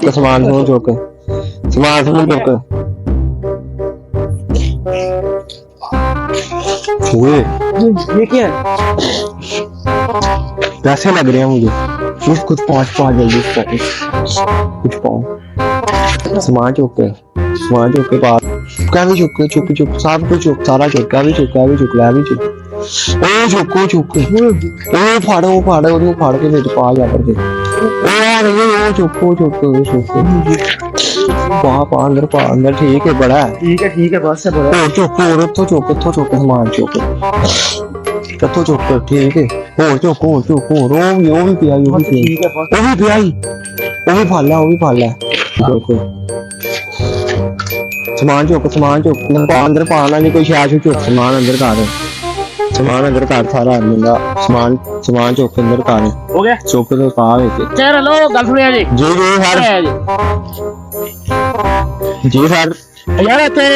सामान समून चुक सामान समून चुक ये क्या है? पैसे लग रहे हैं मुझे कुछ पाँच जल्दी कुछ पाओ सामान चुक के पास क्या भी चुक सब कुछ चुक सारा चुक क्या भी चुक लै भी चुक ओ चुक फाड़ के विच पा जा करके ओ चुक पा अंदर ठीक है बड़ा ठीक है बस है बड़ा और चुक सामान चुक कत्थों चुक ठीक है और चुक वो भी पिया ठीक है बस वो भी फाड़ ला सामान चुक अंदर पाना नहीं कोई शायद चुक सामान अंदर कर सारा मुंडा सामान चुक अंदर कर हो गया चुक तो पा चल लो गल सुनिया जी जी सर यार इत्थे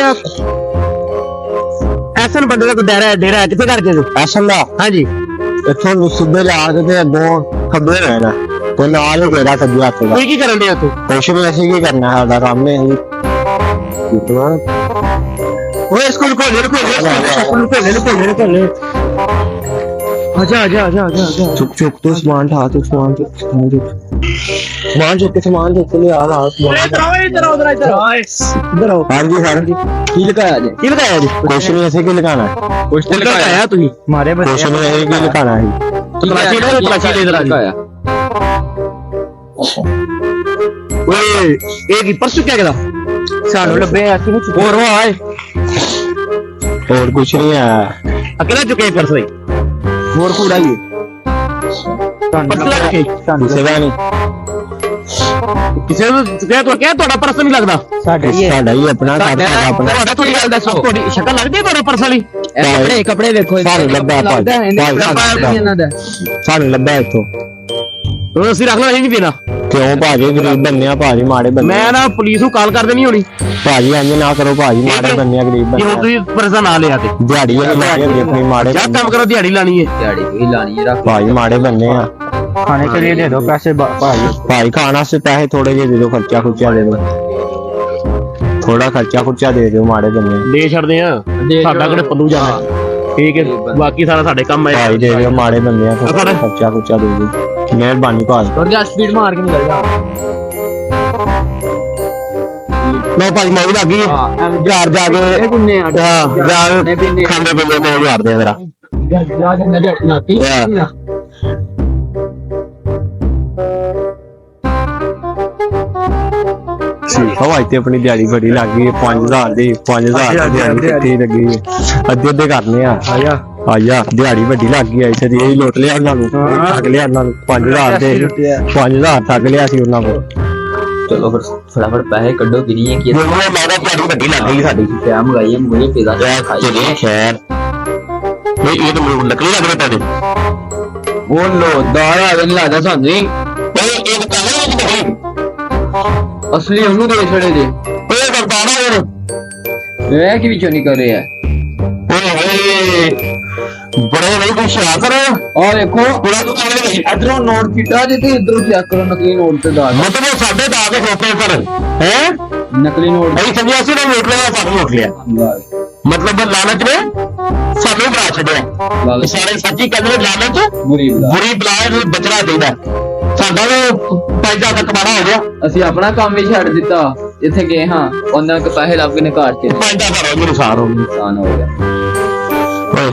ऐसन बंदे का डेरा है किथे करके ऐसन दा हां जी इत्थों सिद्धे ला के ते अगों खब्बे रहना तो नाल ही तेरा सब्जी हाथ दा की करन दे तू कुछ भी ऐसे ही करना है साडा काम ने ओए स्कूल खोल आजा चुक तो सामान चुक ले आ इधर आओ हां जी सर की लगाया जी कुछ नहीं ऐसे की लगाना कुछ तो लगाया तू मारे बच्चे कुछ नहीं ऐसे की लगाना है तो तलाशी ले इधर आ ओए एक ही परसों क्या करा सानू लब्बे ऐसे नहीं और वो आए और कुछ नहीं है अकेला चुके परसों ही और खुदाई पतला के सेवा नहीं किसे तो क्या ਤੁਹਾਡਾ ਪਰਸ ਨਹੀਂ ਲੱਗਦਾ ਸਾਡਾ ਹੀ ਆਪਣਾ ਤੁਹਾਡਾ ਥੋੜੀ ਗੱਲ ਦੱਸੋ ਤੁਹਾਡੀ ਸ਼ਕਲ ਲੱਗਦੀ ਹੈ ਤੁਹਾਡਾ ਪਰਸ ਵਾਲੀ ਕੱਪੜੇ ਵੇਖੋ ਸਾਨੂੰ ਲੱਭਾ ਇੱਥੋਂ ਉਹ ਅਸੀਂ ਰੱਖ ਲਾ ਅਸੀਂ ਨਹੀਂ ਦੇਣਾ ਕਿਉਂ ਭਾਜੀ ਗਰੀਬ ਬੰਨੇ ਆ ਭਾਜੀ ਮਾੜੇ ਬੰਨੇ ਮੈਂ ਨਾ ਪੁਲਿਸ ਨੂੰ ਕਾਲ ਕਰ ਦੇਣੀ ਹੋਣੀ ਭਾਜੀ ਇੰਜ ਨਾ ਕਰੋ ਭਾਜੀ ਮਾੜੇ ਬੰਨੇ ਆ ਗਰੀਬ ਬੰਨੇ ਜੇ ਤੁਸੀਂ ਪਰਸ ਦਾ ਨਾਂ ਲਿਆ ਤੇ ਦਿਹਾੜੀ ਵਾਲੀ ਆਪਣੀ ਮਾੜੇ ਜਾਂ ਕੰਮ ਕਰੋ ਦਿਹਾੜੀ ਲਾਣੀ ਹੈ दिहाड़ी कोई लानी है रख भाई माड़े बनने हैं खाने के लिए दे दो पैसे भाई खाना से पैसे थोड़े जे दे दो खर्चा दे दो थोड़ा खर्चा दे दो माड़े बनने ਦੇ ਛੱਡਦੇ ਆ ਸਾਡਾ ਕਿਹੜੇ ਪੱਲੂ ਜਾਣਾ ਠੀਕ ਹੈ ਬਾਕੀ ਸਾਰਾ ਸਾਡੇ ਕੰਮ ਆਏ भाई दे दो माड़े बनने हैं खर्चा दे दो मेहरबानी भाई और जा स्पीड मार के निकल जा मैं भाई मैं भी लग गई यार जाके ए गुन्ने खाने पीने में यार दे मेरा हवाई ते अपनी दिहाड़ी बड़ी लग गई 5000 दी 5000 दिहाड़ी कितनी लगी अद्धे करने आया दिहाड़ी बड़ी लग गई इथे दी लुट लिया उन्होंने ठग लिया उन्होंने 5000 दे 5000 ठग लिया सी उन्होंने चलो फिर फटाफट पैसे कड्डो गिनिए कि मैं दिहाड़ी बड़ी लग गई साडी क्या मंगाइए मुझे पिज़्ज़ा खाइए खैर नहीं ये तो मुझे नकली लग रहा था वो लो दारा नहीं लादा सानू असली हमनू दे छड़े दे ओए करताना यार ये की विचों निकल रहे है बड़े भाई कुछ आ करो और देखो पूरा तो काले नहीं इधरों नोट किटा जे ते इधरों चेक करो नकली नोट ते दाग मतलब साढ़े दाग के खोपे पर हैं नकली नोट अभी समझा सी ना लूट लिया सब लूट लिया मतलब लालच में सानू बड़ा छड़िया सारे सच्ची कहंदे लालच बुरी बला बचना चाहिए ਸਾਡਾ ਵੀ ਪੈਸਾ ਦਾ ਕਮਾਣਾ ਹੋ ਗਿਆ ਅਸੀਂ ਆਪਣਾ ਕੰਮ ਵੀ ਛੱਡ ਦਿੱਤਾ ਇੱਥੇ ਗਏ ਹਾਂ ਉਹਨਾਂ ਕੋ ਪੈਸੇ ਲੱਭ ਕੇ ਨੇ ਘਰ ਚ ਪੈਸਾ ਦਾ ਨੁਕਸਾਨ ਹੋ ਗਿਆ ਨੁਕਸਾਨ ਹੋ ਗਿਆ ਓਏ